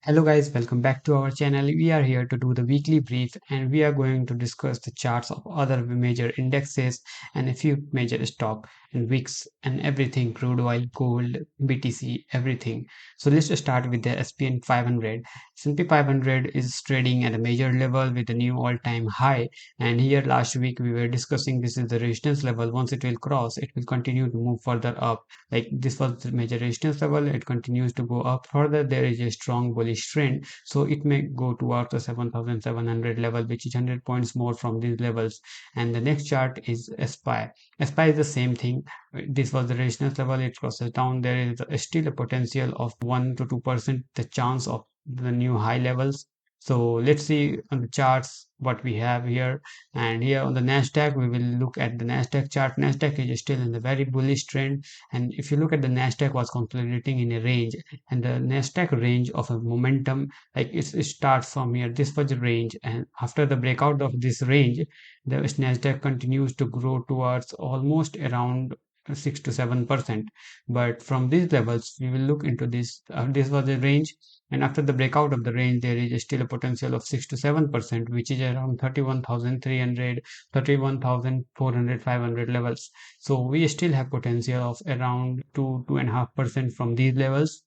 Hello guys, welcome back to our channel. We are here to do the weekly brief and we are going to discuss the charts of other major indexes and a few major stock and wicks and everything, crude oil, gold, BTC, everything. So let's just start with the S&P 500. S&P 500 is trading at a major level with a new all-time high, and here last week we were discussing this is the resistance level. Once it will cross, it will continue to move further up. Like this was the major resistance level, it continues to go up further. There is a strong bullish trend, so it may go towards the 7700 level, which is 100 points more from these levels. And the next chart is SPY is the same thing. This was the resistance level, it crosses down. There is still a potential of 1 to 2% the chance of the new high levels. So let's see on the charts what we have here. And here on the Nasdaq, we will look at the Nasdaq chart. Nasdaq is still in the very bullish trend, and if you look at the Nasdaq was consolidating in a range, and the Nasdaq range of a momentum, like it starts from here. This was the range, and after the breakout of this range, the Nasdaq continues to grow towards almost around 6 to 7%. But from these levels, we will look into this. This was the range, and after the breakout of the range, there is still a potential of 6 to 7%, which is around 31,300, 31,400, 500 levels. So we still have potential of around 2.5% from these levels.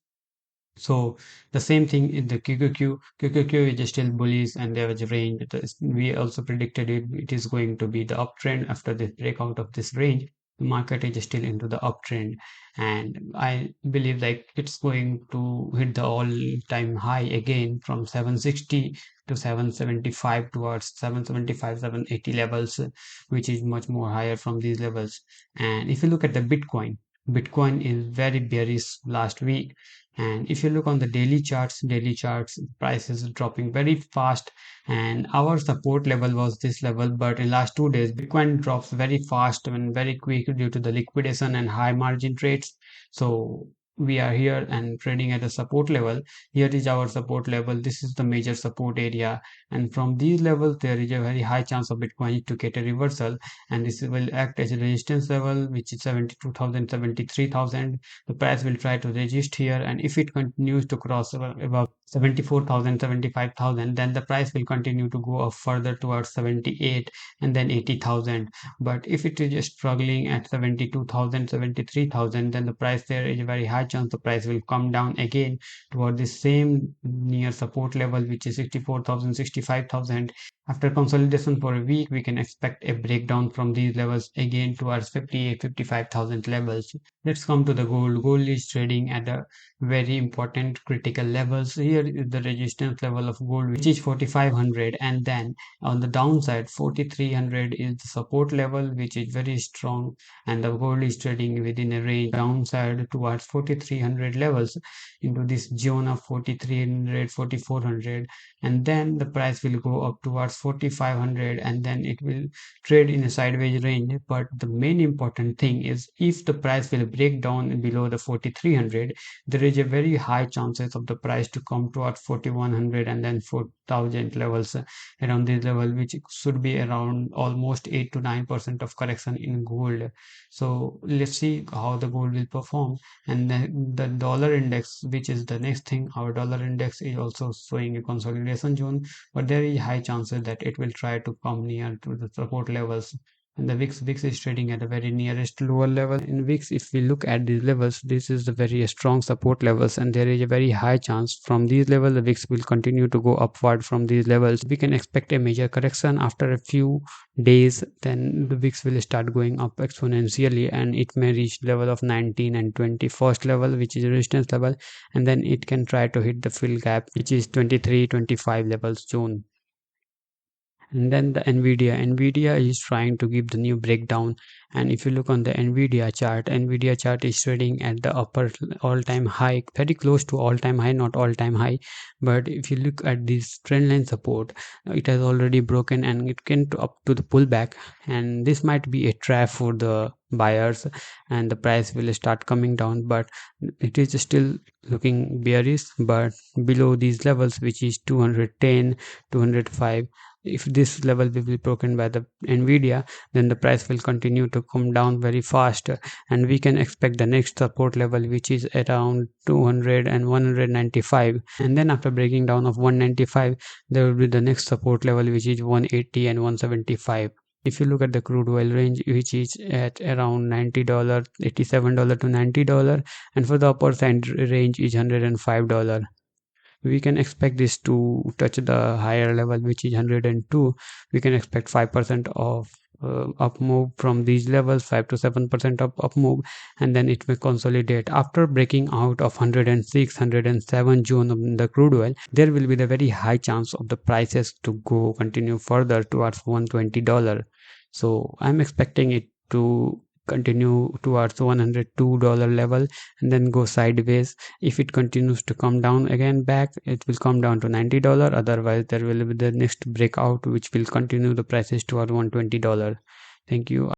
So the same thing in the QQQ. QQQ is still bullish, and there was a range. We also predicted it is going to be the uptrend after this breakout of this range. The market is still into the uptrend, and I believe like it's going to hit the all-time high again from 760 to 775 towards 775, 780 levels, which is much more higher from these levels. And if you look at the Bitcoin is very bearish last week, and if you look on the daily charts price is dropping very fast, and our support level was this level, but in last 2 days Bitcoin drops very fast and very quick due to the liquidation and high margin trades. So we are here and trading at a support level. Here is our support level, this is the major support area, and from these levels there is a very high chance of Bitcoin to get a reversal, and this will act as a resistance level, which is 72,000, 73,000. The price will try to resist here, and if it continues to cross above 74,000, 75,000, then the price will continue to go up further towards 78 and then 80,000. But if it is struggling at 72,000, 73,000, then the price, there is a very high chance the price will come down again toward the same near support level, which is 64,000, 65,000. After consolidation for a week, we can expect a breakdown from these levels again towards 58, 55,000 levels. Let's come to the gold. Gold is trading at a very important critical levels. Here is the resistance level of gold, which is 4,500, and then on the downside 4,300 is the support level, which is very strong, and the gold is trading within a range downside towards 4,300 levels into this zone of 4,300, 4,400, and then the price will go up towards 4,500, and then it will trade in a sideways range. But the main important thing is if the price will break down below the 4,300, there is a very high chances of the price to come towards 4,100 and then 4,000 levels, around this level, which should be around almost 8 to 9% of correction in gold. So let's see how the gold will perform. And then the dollar index, which is the next thing, our dollar index is also showing a consolidation zone, but there is high chances that it will try to come near to the support levels. And the VIX is trading at a very nearest lower level. In VIX, if we look at these levels, this is the very strong support levels, and there is a very high chance from these levels the VIX will continue to go upward from these levels. We can expect a major correction after a few days, then the VIX will start going up exponentially, and it may reach level of 19 and 20 first level, which is resistance level, and then it can try to hit the fill gap, which is 23, 25 levels zone. And then the NVDA is trying to give the new breakdown, and if you look on the NVDA chart is trading at the upper all-time high, very close to all-time high, not all-time high, but if you look at this trend line support, it has already broken and it came up to the pullback, and this might be a trap for the buyers and the price will start coming down, but it is still looking bearish. But below these levels, which is 210, 205, if this level will be broken by the NVDA, then the price will continue to come down very fast, and we can expect the next support level, which is around 200 and 195. And then after breaking down of 195, there will be the next support level, which is 180 and 175. If you look at the crude oil range, which is at around $90, $87 to $90, and for the upper side range is $105. We can expect this to touch the higher level, which is 102. We can expect 5% of up move from these levels, 5 to 7% of up move, and then it may consolidate after breaking out of 106, 107 zone of the crude oil. There will be the very high chance of the prices to go continue further towards $120. So I'm expecting it to continue towards $102 level and then go sideways. If it continues to come down again back, it will come down to $90. Otherwise, there will be the next breakout, which will continue the prices toward $120. Thank you.